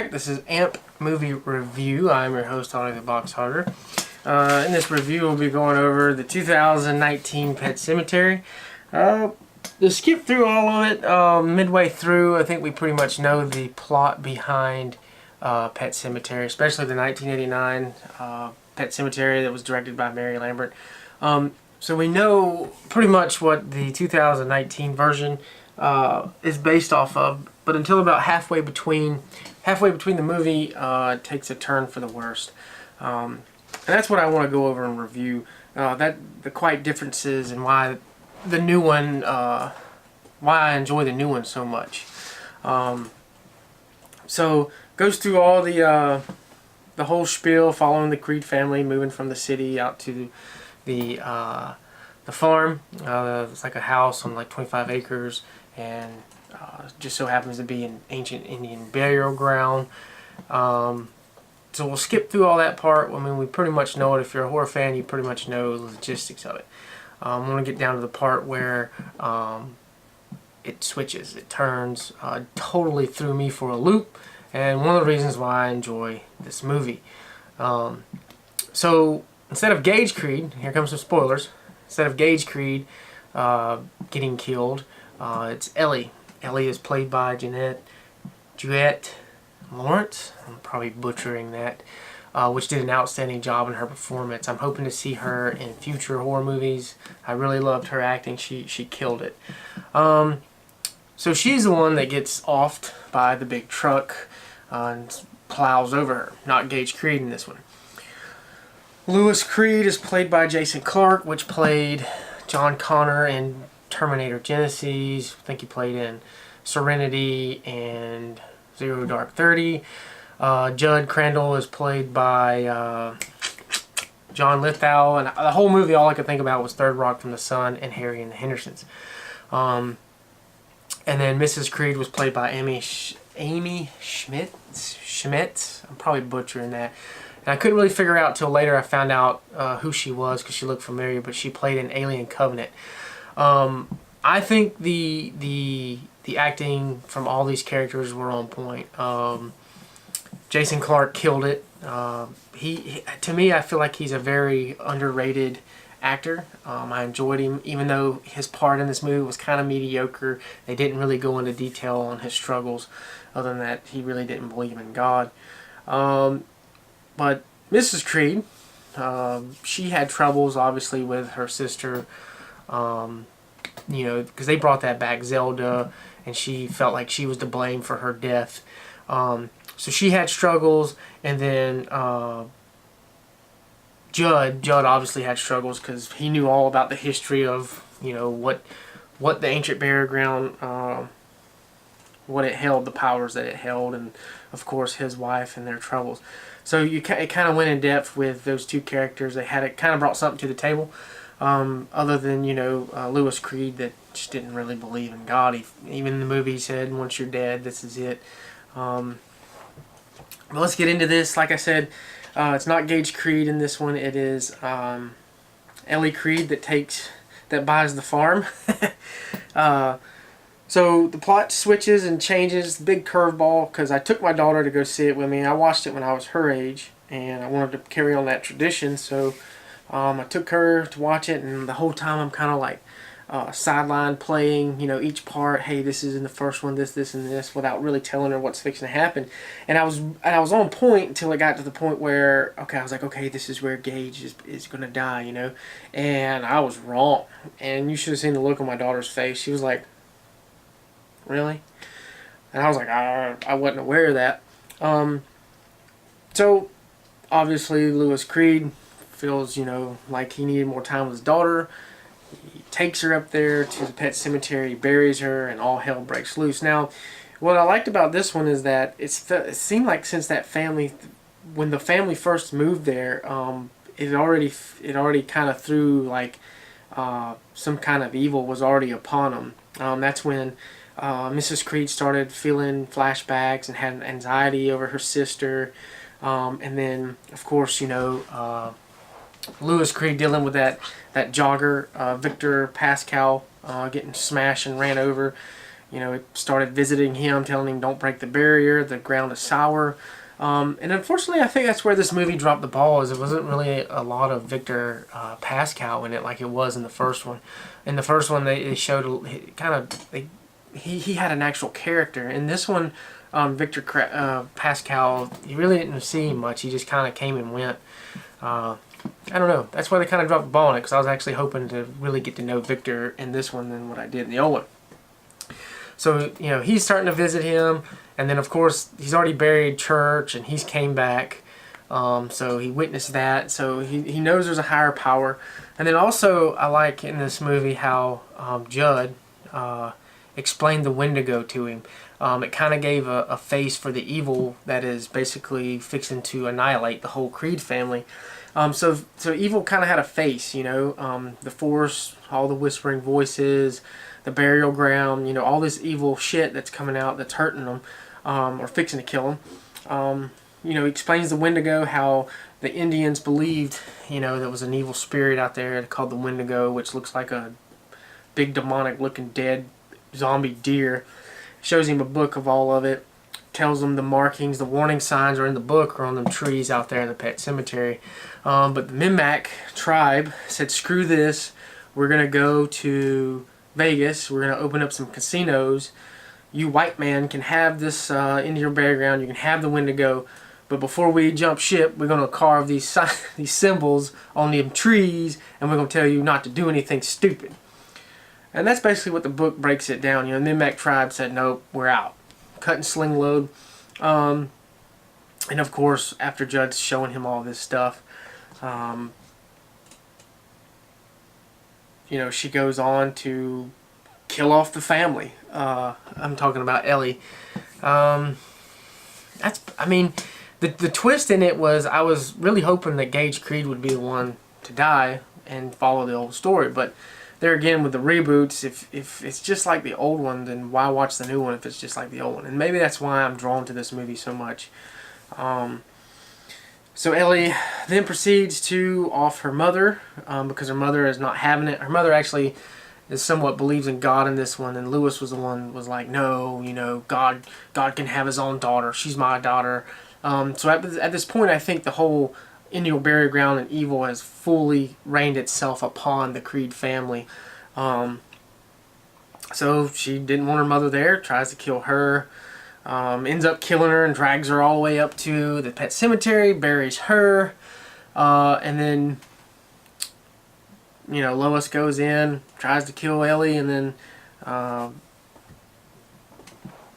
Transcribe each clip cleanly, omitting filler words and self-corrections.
back. This is AMP Movie Review. I'm your host, Audie the Box Hogger. In this review, we'll be going over the 2019 Pet Sematary. To skip through all of it, midway through, I think we pretty much know the plot behind Pet Sematary, especially the 1989 Pet Sematary that was directed by Mary Lambert. So we know pretty much what the 2019 version is based off of, but until about halfway between the movie, it takes a turn for the worst. And that's what I want to go over and review. The quite differences and why the new one, why I enjoy the new one so much. So goes through all the whole spiel, following the Creed family, moving from the city out to the farm. It's like a house on like 25 acres, and just so happens to be an ancient Indian burial ground. So we'll skip through all that part. I mean, we pretty much know it. If you're a horror fan, you pretty much know the logistics of it. I'm going to get down to the part where it switches. It turns. Totally threw me for a loop, and one of the reasons why I enjoy this movie. So instead of Gage Creed, here comes some spoilers. Instead of Gage Creed getting killed, it's Ellie. Ellie is played by Juliette Lawrence. I'm probably butchering that, which did an outstanding job in her performance. I'm hoping to see her in future horror movies. I really loved her acting. She killed it. So she's the one that gets offed by the big truck and plows over her. Not Gage Creed in this one. Lewis Creed is played by Jason Clarke, which played John Connor in Terminator Genisys. I think he played in Serenity and Zero Dark 30. Judd Crandall is played by John Lithgow, and the whole movie, all I could think about was Third Rock from the Sun and Harry and the Hendersons. And then Mrs. Creed was played by Amy Schmidt. I'm probably butchering that. And I couldn't really figure out till later. I found out who she was because she looked familiar, but she played in Alien Covenant. I think the acting from all these characters were on point. Jason Clarke killed it. To me, I feel like he's a very underrated actor. I enjoyed him, even though his part in this movie was kind of mediocre. They didn't really go into detail on his struggles, other than that he really didn't believe in God. But Mrs. Creed, she had troubles, obviously, with her sister. You know, because they brought that back, Zelda, and she felt like she was to blame for her death. So she had struggles, and then Judd obviously had struggles because he knew all about the history of, you know, what the ancient burial ground, what it held, the powers that it held, and of course his wife and their troubles. So it kind of went in depth with those two characters. It kind of brought something to the table. Other than, you know, Lewis Creed that just didn't really believe in God. Even in the movie he said, once you're dead, this is it. But let's get into this. Like I said, it's not Gage Creed in this one. It is Ellie Creed that buys the farm. So the plot switches and changes. Big curveball, because I took my daughter to go see it with me. I watched it when I was her age, and I wanted to carry on that tradition, so I took her to watch it, and the whole time I'm kind of like sideline playing, you know, each part. Hey, this is in the first one, this, and this, without really telling her what's fixing to happen. And I was on point until it got to the point where, okay, I was like, okay, this is where Gage is gonna die, you know. And I was wrong. And you should have seen the look on my daughter's face. She was like, really? And I was like, I wasn't aware of that. So obviously Lewis Creed feels, you know, like he needed more time with his daughter. He takes her up there to the Pet Sematary, buries her, and all hell breaks loose. Now, what I liked about this one is that it seemed like since that family, when the family first moved there, it already kind of threw like some kind of evil was already upon them. That's when Mrs. Creed started feeling flashbacks and had anxiety over her sister, and then of course, you know, Lewis Creed dealing with that jogger, Victor Pascal, getting smashed and ran over. You know, it started visiting him, telling him don't break the barrier, the ground is sour. And unfortunately, I think that's where this movie dropped the ball, is it wasn't really a lot of Victor Pascal in it like it was in the first one. In the first one, they showed he had an actual character. In this one, Victor Pascal, you really didn't see him much. He just kind of came and went. I don't know. That's why they kind of dropped the ball on it, because I was actually hoping to really get to know Victor in this one than what I did in the old one. So, you know, he's starting to visit him, and then, of course, he's already buried church, and he's came back, so he witnessed that, so he knows there's a higher power. And then also, I like in this movie how Judd explained the Wendigo to him. It kind of gave a face for the evil that is basically fixing to annihilate the whole Creed family. So evil kind of had a face, you know, the Force, all the whispering voices, the burial ground, you know, all this evil shit that's coming out that's hurting them, or fixing to kill them. You know, he explains the Wendigo, how the Indians believed, you know, there was an evil spirit out there called the Wendigo, which looks like a big demonic looking dead zombie deer. Shows him a book of all of it, tells him the markings, the warning signs are in the book or on them trees out there in the Pet Sematary. But the Mimac tribe said, screw this, we're going to go to Vegas, we're going to open up some casinos. You white man can have this into your burial ground, you can have the Wendigo, but before we jump ship, we're going to carve these symbols on them trees, and we're going to tell you not to do anything stupid. And that's basically what the book breaks it down. You know, the Mimac tribe said, nope, we're out. Cut and sling load. And of course, after Judd's showing him all this stuff, you know, she goes on to kill off the family. I'm talking about Ellie. I mean, the twist in it was, I was really hoping that Gage Creed would be the one to die and follow the old story, but there again with the reboots, if it's just like the old one, then why watch the new one if it's just like the old one? And maybe that's why I'm drawn to this movie so much. So Ellie then proceeds to off her mother, because her mother is not having it. Her mother actually is somewhat believes in God in this one, and Lewis was the one was like, no, you know, God can have his own daughter. She's my daughter. So at this point, I think the whole Indian burial ground and evil has fully rained itself upon the Creed family. So she didn't want her mother there, tries to kill her, ends up killing her and drags her all the way up to the Pet Sematary, buries her, and then, you know, Lois goes in, tries to kill Ellie, and then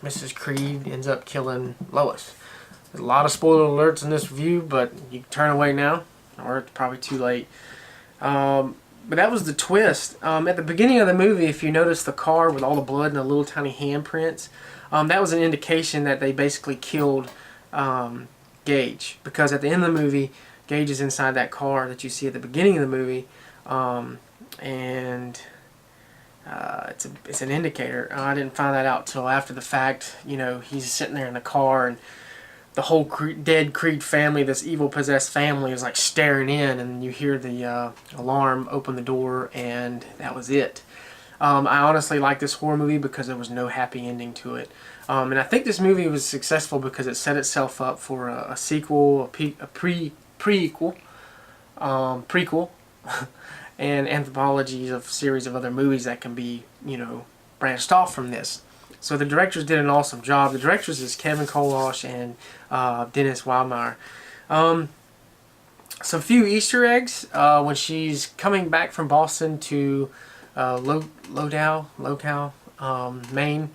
Mrs. Creed ends up killing Lois. There's a lot of spoiler alerts in this review, but you can turn away now, or it's probably too late. But that was the twist. At the beginning of the movie, if you notice the car with all the blood and the little tiny handprints, that was an indication that they basically killed Gage. Because at the end of the movie, Gage is inside that car that you see at the beginning of the movie, and it's an indicator. I didn't find that out till after the fact. You know, he's sitting there in the car, and the whole dead Creed family, this evil possessed family, is like staring in, and you hear the alarm open the door, and that was it. I honestly like this horror movie because there was no happy ending to it. And I think this movie was successful because it set itself up for a sequel, prequel, and anthologies of series of other movies that can be, you know, branched off from this. So the directors did an awesome job. The directors is Kevin Kolosh and Dennis Wildmeyer. Some few Easter eggs when she's coming back from Boston to Locale, Maine.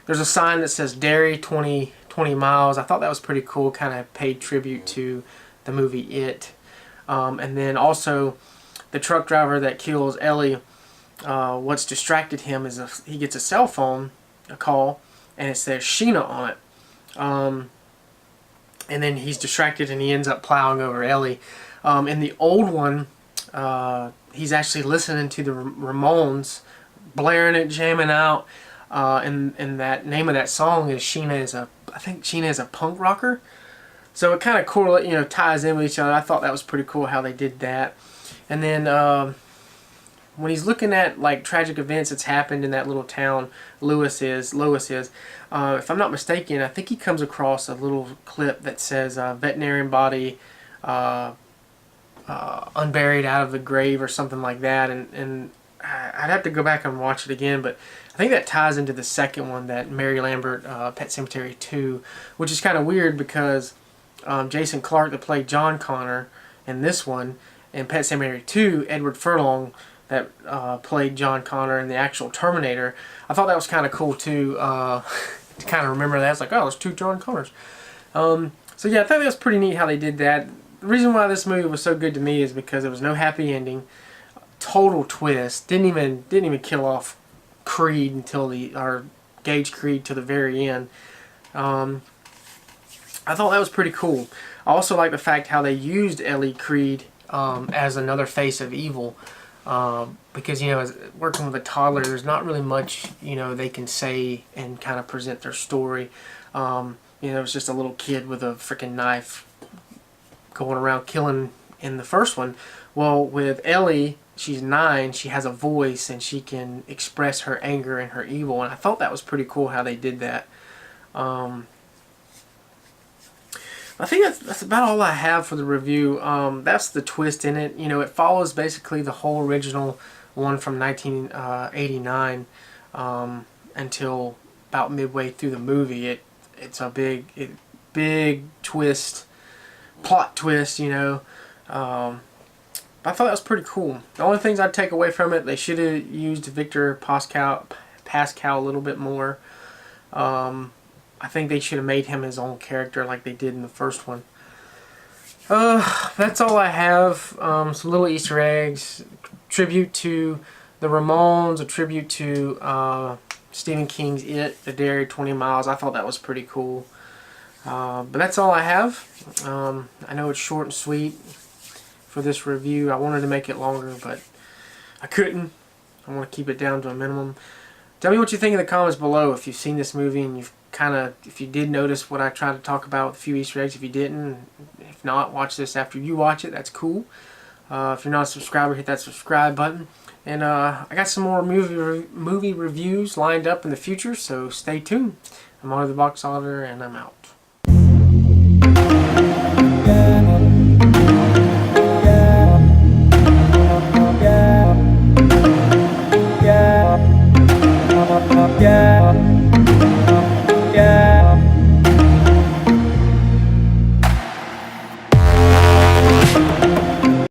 There's a sign that says Dairy 20 miles. I thought that was pretty cool. Kind of paid tribute to the movie It. And then also the truck driver that kills Ellie. What's distracted him is he gets a cell phone. A call, and it says Sheena on it, and then he's distracted and he ends up plowing over Ellie. In the old one, he's actually listening to the Ramones, blaring it, jamming out, and that name of that song is I think Sheena is a punk rocker. So it kind of correlate, you know, ties in with each other. I thought that was pretty cool how they did that. And then when he's looking at like tragic events that's happened in that little town, Lois is. If I'm not mistaken, I think he comes across a little clip that says veterinarian body unburied out of the grave or something like that, and I'd have to go back and watch it again, but I think that ties into the second one, that Mary Lambert, Pet Sematary 2, which is kind of weird because Jason Clarke that played John Connor in this one, and Pet Sematary 2, Edward Furlong that played John Connor in the actual Terminator. I thought that was kind of cool too, to kind of remember that. It's like, oh, there's two John Connors. So yeah, I thought that was pretty neat how they did that. The reason why this movie was so good to me is because there was no happy ending. Total twist. Didn't even kill off Creed until Gage Creed to the very end. I thought that was pretty cool. I also like the fact how they used Ellie Creed as another face of evil, because as working with a toddler, there's not really much they can say and kind of present their story. It was just a little kid with a freaking knife going around killing in the first one. Well, with Ellie, she's 9, she has a voice and she can express her anger and her evil, and I thought that was pretty cool how they did that. I think that's about all I have for the review. That's the twist in it. It follows basically the whole original one from 1989 until about midway through the movie. It's a big twist, plot twist, I thought that was pretty cool. The only things I'd take away from it, they should have used Victor Pascal a little bit more. I think they should have made him his own character like they did in the first one. That's all I have. Some little Easter eggs, tribute to the Ramones, a tribute to Stephen King's It, The Diary 20 Miles. I thought that was pretty cool. But that's all I have. I know it's short and sweet for this review. I wanted to make it longer, but I couldn't. I want to keep it down to a minimum. Tell me what you think in the comments below if you've seen this movie and if you did notice what I tried to talk about with a few Easter eggs. If you didn't, if not, watch this after you watch it. That's cool. If you're not a subscriber, hit that subscribe button. And I got some more movie reviews lined up in the future, so stay tuned. I'm Audie the Box Auditor, and I'm out.